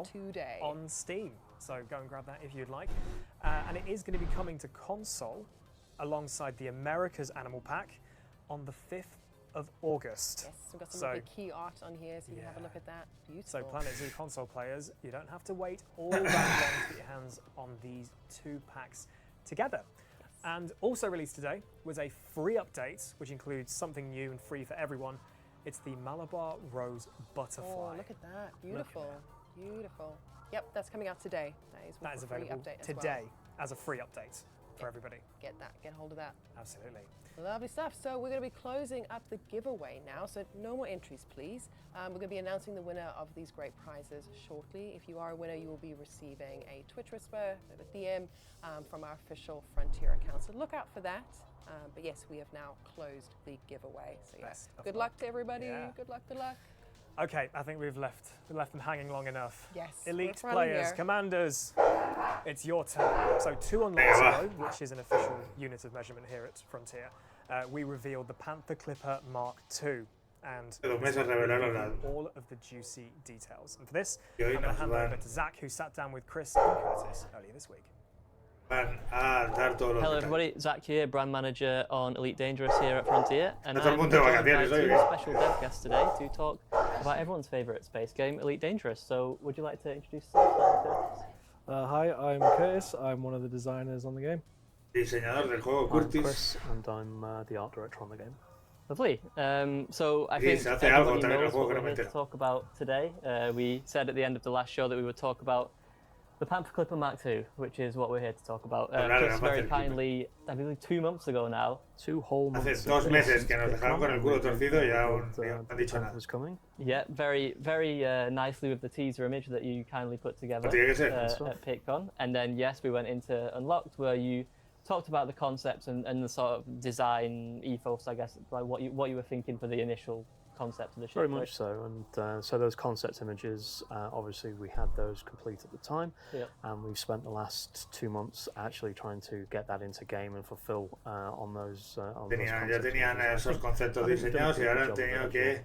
today on Steam. So go and grab that if you'd like. And it is going to be coming to console alongside the America's Animal Pack on the 5th of August. Yes, we've got some of the key art on here, so you can have a look at that. Beautiful. So Planet Zoo console players, you don't have to wait all that long to get your hands on these 2 packs together. And also released today was a free update, which includes something new and free for everyone. It's the Malabar Rose Butterfly. Oh, look at that. Beautiful. Beautiful. Yep, that's coming out today. That is available update today as a free update for everybody. Get that. Get hold of that. Absolutely. Lovely stuff. So we're going to be closing up the giveaway now. So no more entries, please. We're going to be announcing the winner of these great prizes shortly. If you are a winner, you will be receiving a Twitch whisper, a DM from our official Frontier account. So look out for that. But yes, we have now closed the giveaway. So yes, good luck to everybody. Yeah. Good luck. Good luck. Okay, I think we've left them hanging long enough. Yes. Elite players, commanders, it's your turn. So 2 unlocks ago, which is an official unit of measurement here at Frontier, we revealed the Panther Clipper Mark II. And all of the juicy details. And for this, I'm going to hand over to Zach, who sat down with Chris and Curtis earlier this week. Hello everybody, Zach here, brand manager on Elite Dangerous here at Frontier, and I'm joined by 2 special dev guests today to talk about everyone's favourite space game, Elite Dangerous. So would you like to introduce yourself, Curtis? Hi, I'm Curtis, I'm one of the designers on the game. I'm Chris, and I'm the art director on the game. Lovely. So I think everybody knows what we're here to talk about today. We said at the end of the last show that we would talk about the Panther Clipper Mark II, which is what we're here to talk about. Chris very kindly, I believe 2 months ago now. 2 whole months. Hace 2 meses que nos dejaron con el culo torcido y aún no han dicho nada. Was coming. Yeah, very nicely with the teaser image that you kindly put together at PitCon. And then yes, we went into Unlocked, where you talked about the concepts and the sort of design ethos, I guess, like what you were thinking for the initial concept of the ship. Very much so, and so those concept images, obviously we had those complete at the time, and we've spent the last 2 months actually trying to get that into game and fulfill on those. Ya tenían esos conceptos diseñados y ahora han tenido que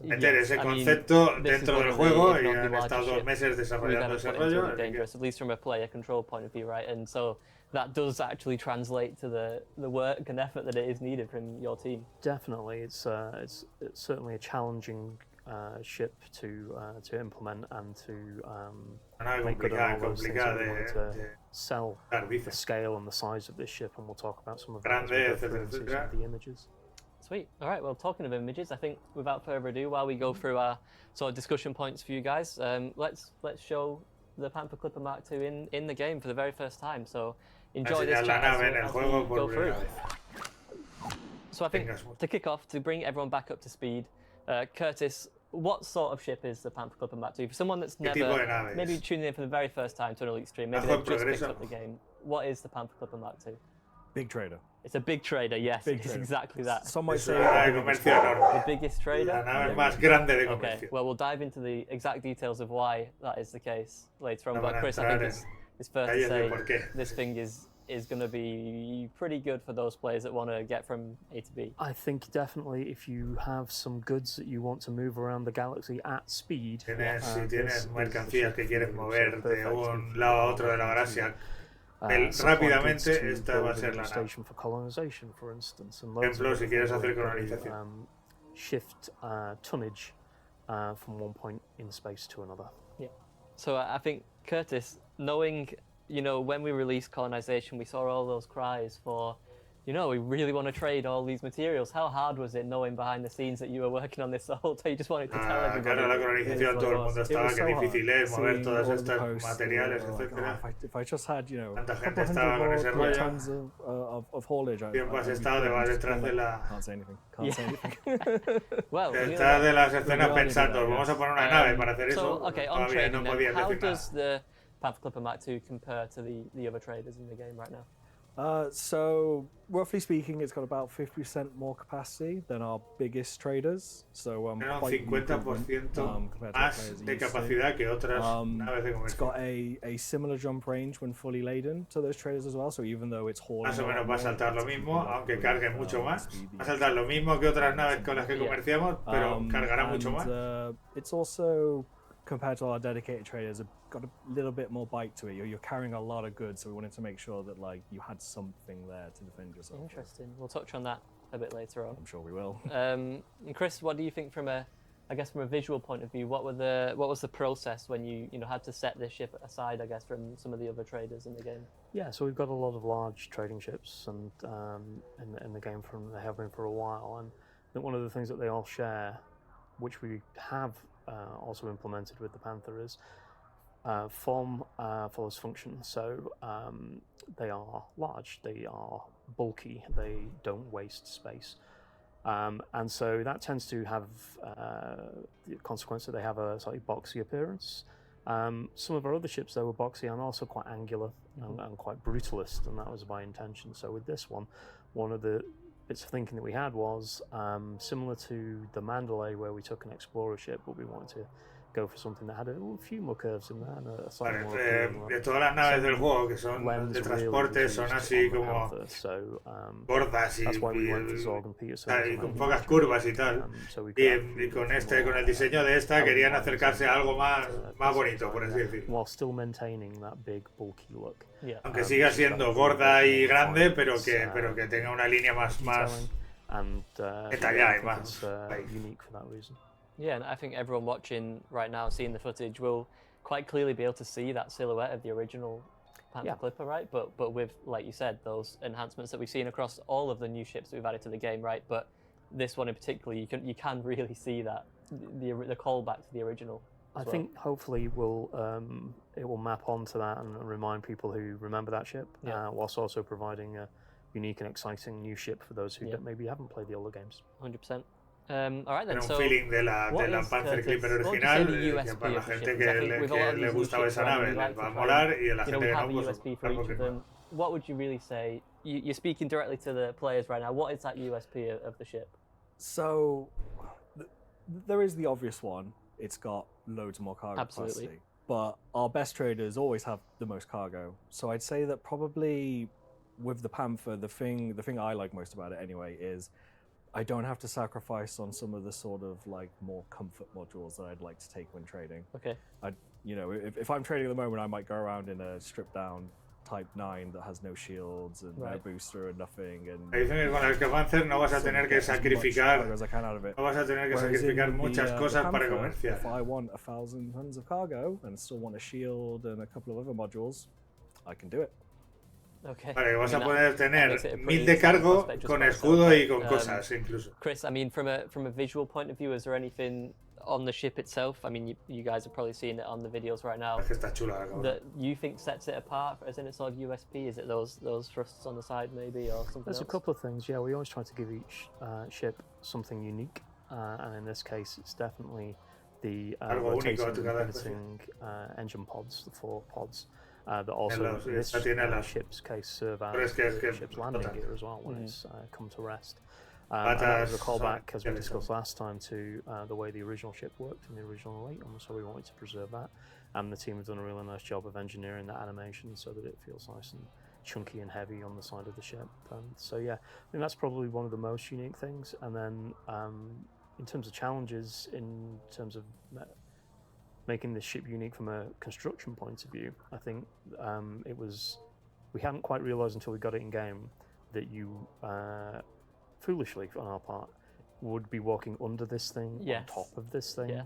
meter ese concepto dentro del juego y han estado 2 meses desarrollando ese rollo. Dangerous, at least from a player control point of view, right? And so that does actually translate to the work and effort that it is needed from your team. Definitely, it's certainly a challenging ship to implement and to make good on all those things. We want to sell the scale and the size of this ship, and we'll talk about some of that as we go through and see some of the images. Sweet. All right. Well, talking of images, I think without further ado, while we go through our sort of discussion points for you guys, let's show the Panther Clipper Mark II in the game for the very first time. So enjoy this chat as we go through. So I think to kick off, to bring everyone back up to speed, Curtis, what sort of ship is the Panther Clipper Mark II? For someone that's never maybe tuning in for the very first time to an Elite stream, maybe they've just picked up the game, what is the Panther Clipper Mark II? Big trader. It's a big trader, yes. It's exactly that. Some might say the biggest trader. Okay, well, we'll dive into the exact details of why that is the case later on. But Chris, I think it's fair to say this thing is going to be pretty good for those players that want to get from A to B. I think definitely if you have some goods that you want to move around the galaxy at speed. Si tienes mercancías que quieres mover de un lado a otro de la galaxia rápidamente, esta va a ser la nave. For colonization, for instance, and ejemplo, si quieres hacer colonización. Shift tonnage from one point in space to another. Yeah. So I think, Curtis, knowing, you know, when we released colonization, we saw all those cries for, you know, we really want to trade all these materials. How hard was it knowing behind the scenes that you were working on this the whole time? You just wanted to tell everybody. Claro, la colonización, todo el mundo estaba que difícil es mover todos estos materiales, etcétera. If I just had, you know, tanta gente estaba con ese rollo. Tons of haulage. Tiempo has estado detrás de la. Can't say anything. Can't say anything. Well, detrás de las escenas pensando, vamos a poner una nave para hacer eso. So, okay, on trading then, how does the Panther Clipper Mark II compare to the other traders in the game right now? So roughly speaking, it's got about 50% more capacity than our biggest traders. So un 50% más de capacidad que otras naves de comercio. It's got a similar jump range when fully laden to those traders as well. So even though it's hauling, más o menos va a saltar lo mismo, aunque cargue mucho más. Va a saltar lo mismo que otras naves con las que comerciamos, pero cargará mucho más. It's also compared to our dedicated traders, have got a little bit more bite to it. You're carrying a lot of goods, so we wanted to make sure that like you had something there to defend yourself. Interesting. We'll touch on that a bit later on. I'm sure we will. And Chris, what do you think from a visual point of view? What was the process when you had to set this ship aside, I guess, from some of the other traders in the game? Yeah, so we've got a lot of large trading ships, and in the game they have been for a while. And I think one of the things that they all share, which we have also implemented with the Panther, is form follows function. So they are large, they are bulky, they don't waste space. And so that tends to have the consequence that they have a slightly boxy appearance. Some of our other ships, though, were boxy and also quite angular and quite brutalist, and that was by intention. So with this one of the bits of thinking that we had was similar to the Mandalay, where we took an explorer ship, but we wanted to go for something that had a few more curves in there and a slightly more de todas las naves del juego que son de transporte son así como gordas y con pocas curvas y tal, y con el diseño de esta querían acercarse a algo más bonito, por así decirlo, while still maintaining that big bulky look. Aunque siga siendo gorda y grande, pero que tenga una línea más detallada y más unique for that reason. Yeah, and I think everyone watching right now, seeing the footage, will quite clearly be able to see that silhouette of the original Panther Clipper, right? But with, like you said, those enhancements that we've seen across all of the new ships that we've added to the game, right? But this one in particular, you can really see that the callback to the original. I think hopefully it will map onto that and remind people who remember that ship, whilst also providing a unique and exciting new ship for those who maybe haven't played the older games. 100%. All right then, so un feeling de la Panther Clipper original, que para la gente que le gustaba esa nave les va a molar, y a la gente que no, pues algo que no. What would you really say? You're speaking directly to the players right now. What is that USP of the ship? So there is the obvious one. It's got loads more cargo capacity. But our best traders always have the most cargo. So I'd say that probably with the Panther, the thing I like most about it anyway is I don't have to sacrifice on some of the sort of like more comfort modules that I'd like to take when trading. Okay. If I'm trading at the moment, I might go around in a stripped down Type 9 that has no shields and no booster and nothing. And con el Panther no vas a tener que sacrificar, muchas cosas para comercial. If I want 1,000 tons of cargo and still want a shield and a couple of other modules, I can do it. Okay. Vale, vas a poder tener 1000 de cargo con escudo y con cosas incluso. Chris, I mean, from a visual point of view, is there anything on the ship itself? I mean, you guys are probably seeing it on the videos right now. Está chula, that you think sets it apart as in its sort of USP? Is it those thrusts on the side maybe, or something There's else? A couple of things. Yeah, we always try to give each ship something unique, and in this case, it's definitely the rotating engine pods, the 4 pods. That also in this ship's case serve as the ship's landing gear as well when it's come to rest. And that was a callback, as we discussed last time, to the way the original ship worked in the original late one, so we wanted to preserve that. And the team have done a really nice job of engineering that animation so that it feels nice and chunky and heavy on the side of the ship. So yeah, I think that's probably one of the most unique things. And then in terms of challenges, in terms of making this ship unique from a construction point of view, I think we hadn't quite realised until we got it in game that you, foolishly on our part, would be walking under this thing, on top of this thing,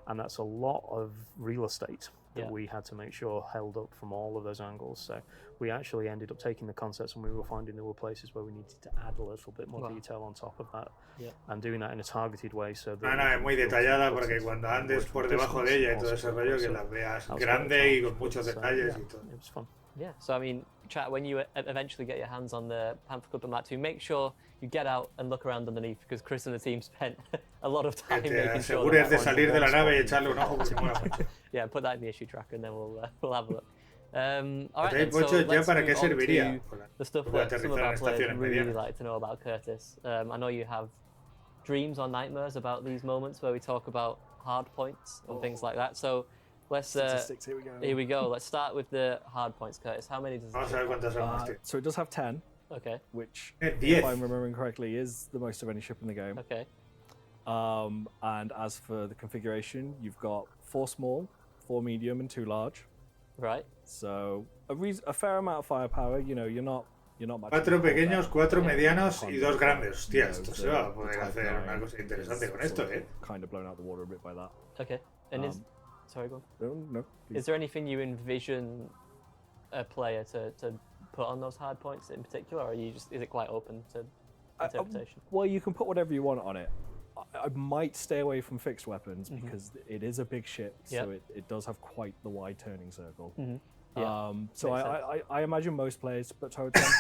and that's a lot of real estate that we had to make sure held up from all of those angles. So we actually ended up taking the concepts, and we were finding there were places where we needed to add a little bit more detail on top of that, and doing that in a targeted way. So es muy detallada porque cuando andes por debajo de ella y todo ese rollo, que la veas grande y con muchos detalles y todo. It was fun. Yeah, so I mean, chat, when you eventually get your hands on the Panther Clipper Mark II, make sure you get out and look around underneath, because Chris and the team spent a lot of time making sure that de salir de la nave y echarle un ojo porque mola mucho. Yeah, put that in the issue tracker and then we'll have a look. All right, then, so let's move on to the stuff that some of our players really like to know about Curtis. I know you have dreams or nightmares about these moments where we talk about hard points and things like that. So let's here we go. Let's start with the hard points, Curtis. How many does it have? So it does have 10. Okay. Which, if I'm remembering correctly, is the most of any ship in the game. Okay. And as for the configuration, you've got 4 small, 4 medium, and 2 large. Right. So a fair amount of firepower. You know, you're not much. 4 pequeños, 4 medianos y 2 grandes. Hostia, esto se va a poder hacer una cosa interesante con esto, ¿eh? Kind of blown out the water a bit by that. Okay. And sorry, go on. No. Is there anything you envision a player to put on those hard points in particular, or is it quite open to interpretation? Well, you can put whatever you want on it. I might stay away from fixed weapons because it is a big ship, so it does have quite the wide turning circle. So I imagine most players put turrets on,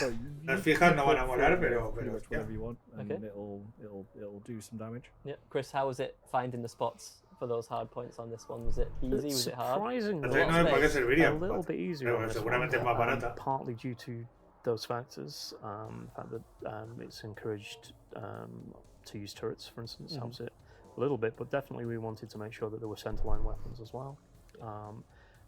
but las fijas no van a molar, pero pretty much whatever you want, and it'll do some damage. Yeah, Chris, how was it finding the spots for those hard points on this one? Was it easy? Was it hard? Surprisingly, a little bit easier. Pero seguramente es más barata. Partly due to those factors, the fact that it's encouraged to use turrets, for instance, helps it a little bit. But definitely, we wanted to make sure that there were centerline weapons as well.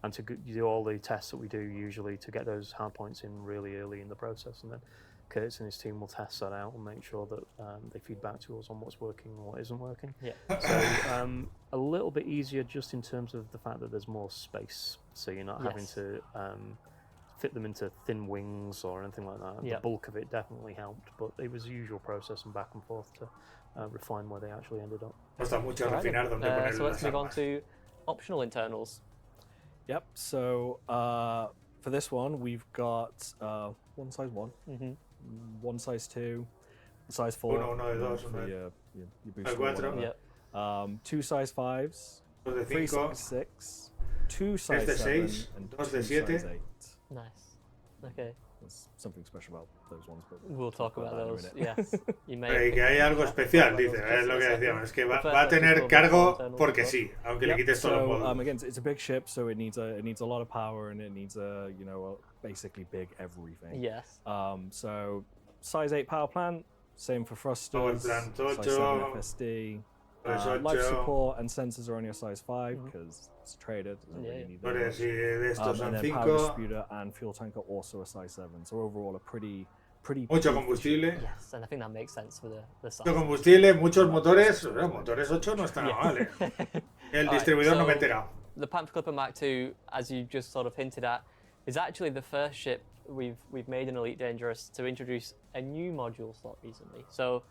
And to do all the tests that we do usually to get those hard points in really early in the process, and then Curtis and his team will test that out and make sure that they feed back to us on what's working and what isn't working. Yeah. So a little bit easier just in terms of the fact that there's more space, so you're not having to fit them into thin wings or anything like that. The bulk of it definitely helped, but it was the usual process and back and forth to refine where they actually ended up. Cuesta mucho refinar dónde poner so let's las move on armas. to optional internals. Yep. So for this one, we've got 1 size 1, 1 size 2, size 4. Uno de dos, for your booster. 4. 2 size 5s, 2 de 3 5. size 6, 2 size de 7, 6, and 2 de 2 7. size 8. Nice. Okay. There's something special about those ones, but We'll talk about that in a those. minute. Yes. You may. Y que hay algo especial, dice, es lo que decíamos, es que va a tener cargo porque sí, aunque le quites todos los módulos. Again, it's a big ship, so it needs a lot of power, and it needs a basically big everything. Yes. So size 8 power plant, same for thrusters. Power plant 8, size 7 FSD. Life support and sensors are only a size 5 because it's traded. Doesn't really need that much. De estos son and then 5. power distributor and fuel tank are also a size 7. So overall, a pretty. Mucho combustible. Yes, and I think that makes sense for the size. Mucho combustible, muchos motores. Motores 8 no está nada mal, ¿eh? El distribuidor no me he enterado. The Panther Clipper Mark II, as you just sort of hinted at, is actually the first ship we've made in Elite Dangerous to introduce a new module slot recently. So.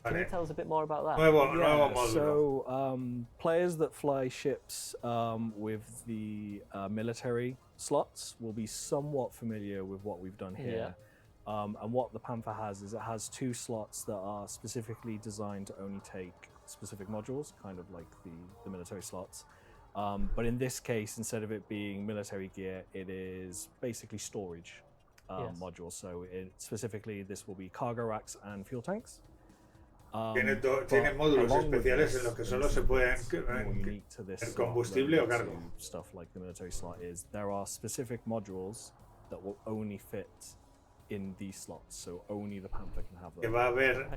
Can you tell us a bit more about that? Nuevo módulo. So players that fly ships with the military slots will be somewhat familiar with what we've done here. And what the Panther has is it has 2 slots that are specifically designed to only take specific modules, kind of like the military slots. But in this case, instead of it being military gear, it is basically storage modules. So specifically, this will be cargo racks and fuel tanks. Tiene módulos especiales en los que solo se pueden el combustible o cargo. Stuff like the military slot is there are specific modules that will only fit in these slots, so only the Panther can have them. Que va a haber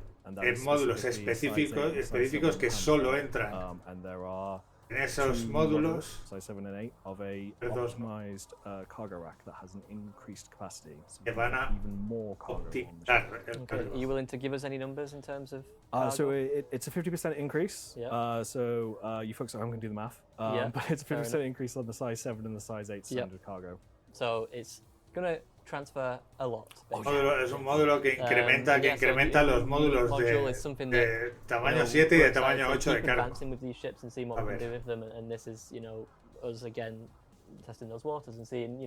módulos específicos que solo entran and there are en esos módulos, size 7 and 8, of a optimized cargo rack that has an increased capacity, so que van a even more cargo on the ship. Okay. Are you willing to give us any numbers in terms of so it's a 50% increase. So you folks at home can do the math. But it's a 50% increase on the size 7 and the size 8 standard cargo. So it's going to transfer a lot. Es un módulo que incrementa los módulos de tamaño 7 y de tamaño 8 de cargo. Advancing with these ships and seeing what we can do with them, and this is, us again testing those waters and seeing,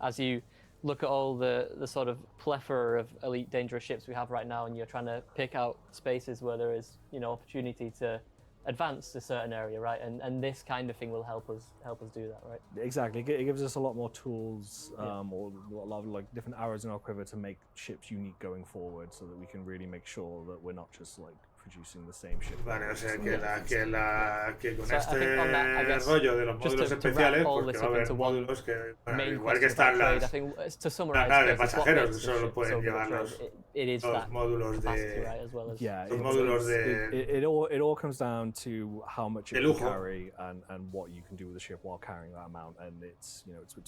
as you look at all the sort of plethora of elite dangerous ships we have right now, and you're trying to pick out spaces where there is, opportunity to advance a certain area, right? And this kind of thing will help us do that, right? Exactly. It gives us a lot more tools, or a lot of different arrows in our quiver to make ships unique going forward, so that we can really make sure that we're not just producing the same ship. Vale, o sea que con este rollo de los módulos especiales, porque va a haber módulos que, igual que están las naves de pasajeros, que solo pueden llevar los módulos de it all comes down to how much it can carry and what you can do with the ship while carrying that amount, and it's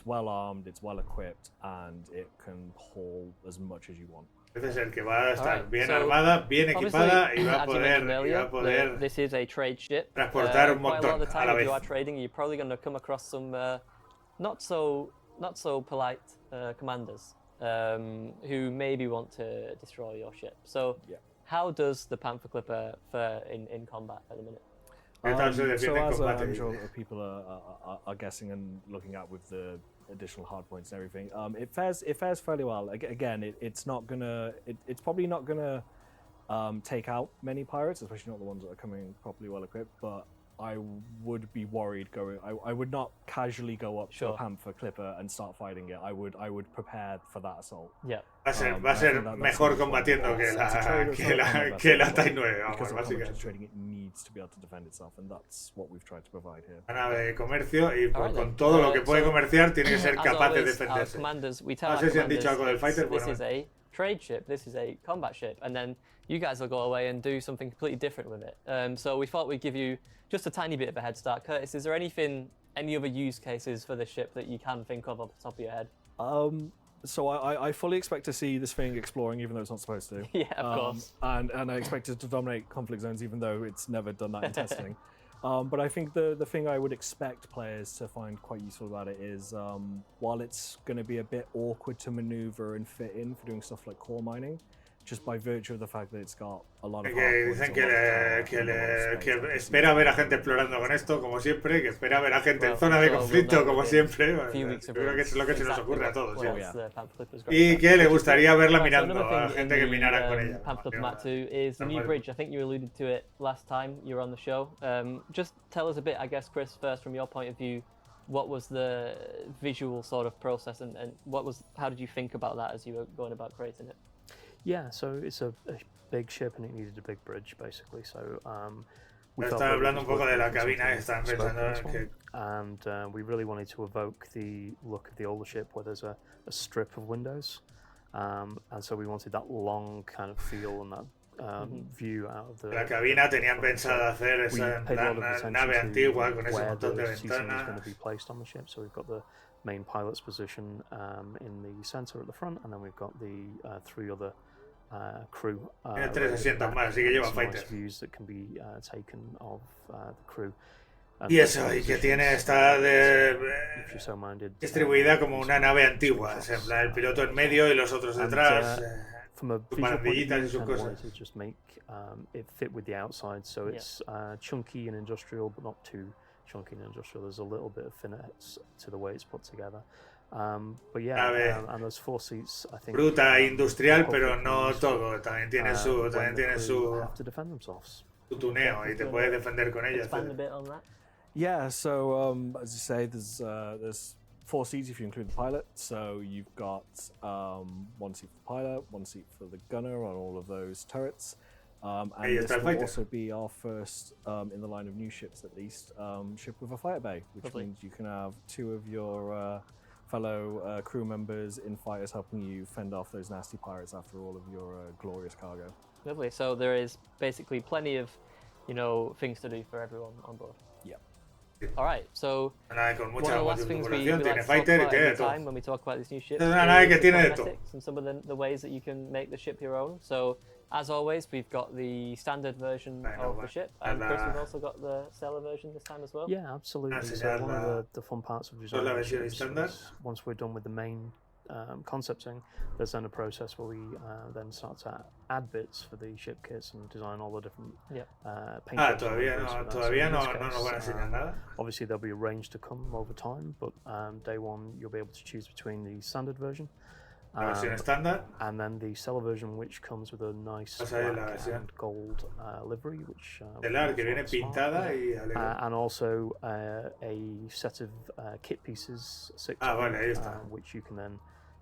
well armed, it's well equipped, and it can haul as much as you want. Parece ser que va a estar bien armada, bien equipada y va a poder this is a trade ship. transportar un Quite a lot montón of the a time la if vez. you are trading, you're probably going to come across some not so polite commanders who maybe want to destroy your ship. So how does the Panther Clipper fare in combat at the minute? So as I'm sure people are guessing and looking at with the additional hard points and everything, it fares fairly well. Again, it's probably not gonna take out many pirates, especially not the ones that are coming properly well equipped. But I would be worried going. I would not casually go up to a Panther Clipper and start fighting it. I would prepare for that assault. Yeah. Va a ser mejor combatiendo que la TIE 9, vamos, básicamente. Trading, it needs to be able to defend itself, and that's what we've tried to provide here. Una nave de comercio y con todo lo que puede comerciar tiene que ser capaz de defenderse. No sé si han dicho algo del fighter. This is a trade ship, this is a combat ship, and then you guys will go away and do something completely different with it. So we thought we'd give you just a tiny bit of a head start. Curtis, is there any other use cases for this ship that you can think of off the top of your head? So I fully expect to see this thing exploring, even though it's not supposed to. Yeah, of course. And I expect it to dominate conflict zones, even though it's never done that in testing. But I think the thing I would expect players to find quite useful about it is, while it's going to be a bit awkward to maneuver and fit in for doing stuff like core mining, just by virtue of the fact that it's got a lot of dicen que espera ver a gente explorando con esto, como siempre, que espera ver a gente en zona de conflicto, como siempre. Creo que es lo que se nos ocurre a todos. Y que le gustaría verla mirando a gente que minara con ella. Panther Clipper Mark II is the new bridge. I think you alluded to it last time you were on the show. Just tell us a bit, I guess, Chris, first from your point of view, what was the visual sort of process and how did you think about that as you were going about creating it? Yeah, so it's a big ship and it needed a big bridge, basically. So Estaba hablando un poco de la cabina, estaban pensando que... And we really wanted to evoke the look of the older ship where there's a strip of windows. And so we wanted that long kind of feel and that view out of the... La cabina tenían pensado hacer esa nave antigua con ese montón de ventanas. Going to be placed on the ship, so we've got the main pilot's position in the center at the front, and then we've got the three other crew. Tiene 3 asientos más, así que lleva fighters. Views that can be taken of the crew. Y eso, y que está distribuida como una nave antigua, en plan el piloto en medio y los otros detrás, sus barandillitas y sus cosas. Just make it fit with the outside, so it's chunky and industrial, but not too chunky and industrial. There's a little bit of finesse to the way it's put together. But yeah, and those 4 seats, I think, bruta industrial, pero no todo. También tiene su have to defend themselves. Su tuneo y te puedes defender con ella. Expand a bit on that. Yeah, so as you say, there's 4 seats if you include the pilot. So you've got 1 seat for the pilot, 1 seat for the gunner on all of those turrets. And this will also be our first, in the line of new ships at least, ship with a fighter bay, which means you can have 2 of your fellow crew members in fighters helping you fend off those nasty pirates after all of your glorious cargo. Lovely. So there is basically plenty of, things to do for everyone on board. Yeah. All right. So one of the last things we like to talk about every time when we talk about this new ship is cosmetics and some of the ways that you can make the ship your own. So as always, we've got the standard version of the ship, and Chris, we've also got the stellar version this time as well. Yeah, absolutely. So one of the fun parts of designing ships is once we're done with the main concepting, there's then a process where we then start to add bits for the ship kits and design all the different paint jobs. Todavía no nos van a enseñar nada. Obviously, there'll be a range to come over time, but day one you'll be able to choose between the standard version. And then the stellar version, which comes with a nice black and gold livery, which que viene pintada and also a set of kit pieces, which you can then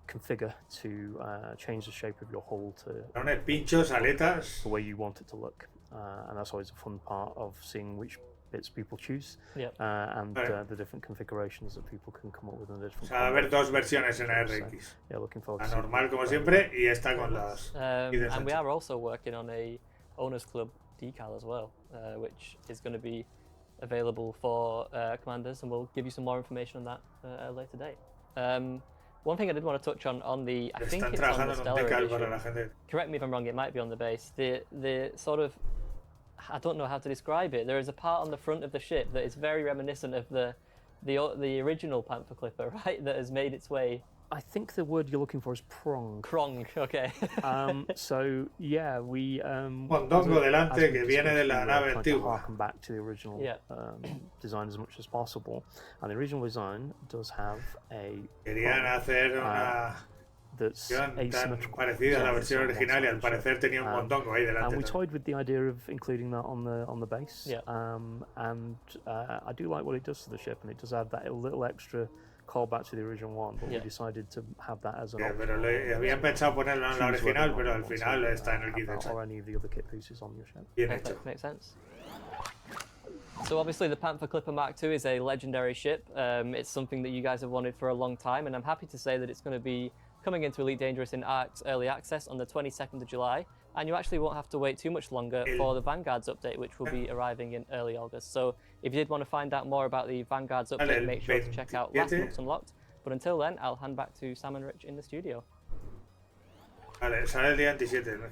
configure to change the shape of your hull to pinchos, aletas, the way you want it to look. And that's always a fun part of seeing which bits people choose and the different configurations that people can come up with in the different va a haber 2 versiones en RX. Yeah, looking forward la to normal como siempre y esta con las and we are also working on a Owners Club decal as well, which is going to be available for commanders, and we'll give you some more information on that at a later date. One thing I did want to touch on the, I think Están it's on trabajando the en un Stellar decal para edition. la gente. Correct me if I'm wrong, it might be on the base. The sort of, I don't know how to describe it. There is a part on the front of the ship that is very reminiscent of the original Panther Clipper, right? That has made its way. I think the word you're looking for is prong. Prong, okay. So yeah, we mondongo delante que viene de la nave antigua. Harken back to the original design as much as possible, and the original design does have a. Querían hacer una versión tan parecida a la versión original y al parecer tenía un mondongo ahí delante. And we toyed with the idea of including that on the base. Yeah. And I do like what it does to the ship, and it does add that little extra call back to the original one, but we decided to have that as an option. Pero habían pensado ponerlo en la original, pero al final está en el kit hecho. Or any of the other kit pieces on your ship. Bien hecho. Makes sense. So obviously the Panther Clipper Mark II is a legendary ship. It's something that you guys have wanted for a long time, and I'm happy to say that it's going to be coming into Elite Dangerous in ARC's early access on the 22nd of July, and you actually won't have to wait too much longer for the Vanguards update, which will be arriving in early August. So if you did want to find out more about the Vanguards update, make sure to check out Last Books Unlocked. But until then, I'll hand back to Sam and Rich in the studio. Vale, sale el día 27 del mes.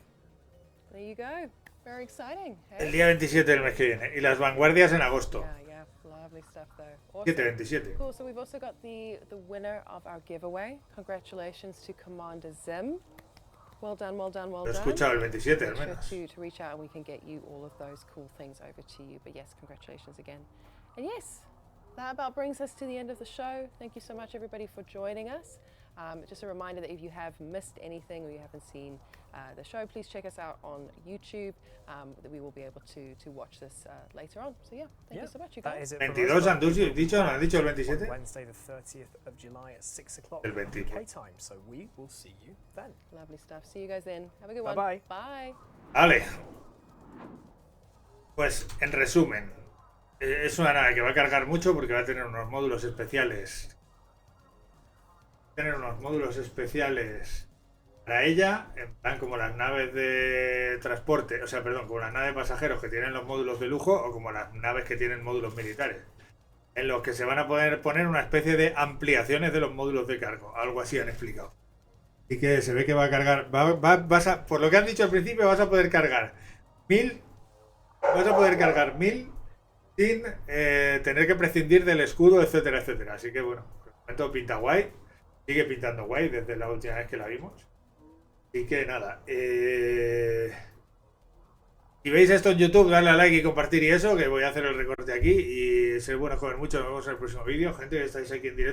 There you go. Very exciting. Hey? El día 27 del mes que viene. Y las vanguardias en agosto. Yeah, lovely stuff though. Awesome. 27. Cool, so we've also got the winner of our giveaway. Congratulations to Commander Zim. Well done, well done, well Lo he done. escuchado el 27 al Make menos. sure to reach out and we can get you all of those cool things over to you. But yes, congratulations again. And yes, that about brings us to the end of the show. Thank you so much everybody for joining us. Just a reminder that if you have missed anything or you haven't seen the show, please check us out on YouTube. That we will be able to watch this later on. So yeah, thank you so much, you guys. That is it. 22 han dicho, ¿no han dicho el 27? Wednesday the 30th of July at 6 o'clock El 20. UK time. So we will see you then. Lovely stuff. See you guys then. Have a good one. Bye. Bye. Vale. Pues en resumen, es una nave que va a cargar mucho porque va a tener unos módulos especiales. Para ella, en plan como las naves de transporte, o sea, perdón, como las naves de pasajeros que tienen los módulos de lujo o como las naves que tienen módulos militares, en los que se van a poder poner una especie de ampliaciones de los módulos de cargo, algo así han explicado. Así que se ve que va a cargar, por lo que han dicho al principio, vas a poder cargar 1000 sin tener que prescindir del escudo, etcétera, etcétera. Así que bueno, de momento pinta guay, sigue pintando guay desde la última vez que la vimos. Así que nada, si veis esto en YouTube, darle a like y compartir y eso, que voy a hacer el recorte aquí y ser bueno, joder mucho. Nos vemos en el próximo vídeo. Gente que estáis aquí en directo.